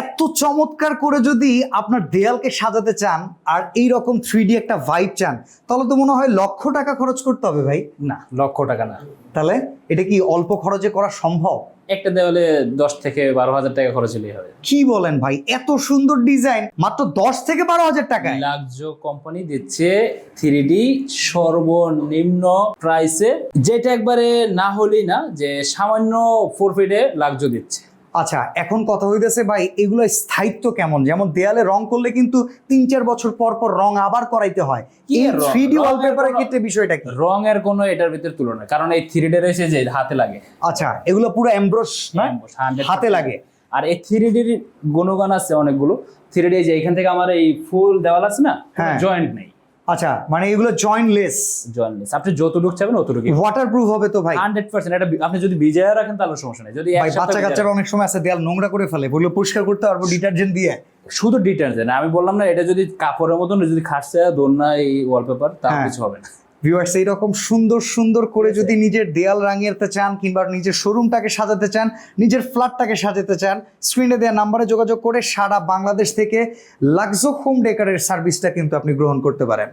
এত চমৎকার করে যদি আপনার দেয়ালকে সাজাতে চান আর এই রকম 3D একটা ভাইব চান, তাহলে তো মনে হয় লক্ষ টাকা খরচ করতে হবে ভাই। না, লক্ষ টাকা না। তাহলে এটা কি অল্প খরচে করা সম্ভব? একটা দেওয়ালে 10 থেকে 12,000 টাকা খরচ হলেই হবে। কি বলেন ভাই, এত সুন্দর ডিজাইন মাত্র 10 থেকে 12,000 টাকায়? লাক্সো কোম্পানি দিচ্ছে 3D সর্বনিম্ন প্রাইসে, যেটা একবারে না হলেই না, যে সামান্য 4 ফিটে লাক্সো দিচ্ছে। আচ্ছা, এখন কথা হইতেছে ভাই এগুলো স্থায়িত্ব কেমন? যেমন দেয়ালে রং করলে কিন্তু 3-4 বছর পর পর রং আবার করাইতে হয়, কি এই রং? 3D রঙের ওয়ালপেপারের কোনো- ক্ষেত্রে বিষয়টা কি? রঙের কোনো এটার ভিতরে তুলনা, কারণ এই 3D রয়েছে যে হাতে লাগে। আচ্ছা, এগুলো পুরো এমব্রস না, 100% হাতে লাগে। আর এই 3D গুণগান আছে অনেকগুলো। 3D যে এখান থেকে আমার এই ফুল দেওয়াল আছে না, হ্যাঁ। জয়েন্ট নেই, আচ্ছা, মানে এগুলো জয়েন্টলেস, জয়েন্টলেস। আপনি যতটুকু চাবেন অতটুকু। ওয়াটারপ্রুফ হবে তো ভাই? 100%। এটা আপনি যদি ভিজায় রাখেন তাহলে সমস্যা নেই। যদি ভাই বাচ্চা কাচ্চারা অনেক সময় আছে দেয়াল নোংরা করে ফেলে, বললো পরিষ্কার করতে পারবো ডিটারজেন্ট দিয়ে। শুধু ডিটারজেন্ট, আমি বললাম না, এটা যদি কাপড়ের মতন যদি খাটছে দোলনা এই ওয়ালপেপার, তাহলে হ্যাঁ। কিছু হবে না। ভিউয়ার্স, এইরকম সুন্দর সুন্দর করে যদি নিজের দেয়াল রাঙিয়ে চান কিংবা নিজের শোরুমটাকে সাজাতে চান, নিজের ফ্ল্যাটটাকে সাজাতে চান, স্ক্রিনে দেওয়া নাম্বারে যোগাযোগ করে সারা বাংলাদেশ থেকে লাক্সো হোম ডেকারের সার্ভিসটা কিন্তু আপনি গ্রহণ করতে পারেন।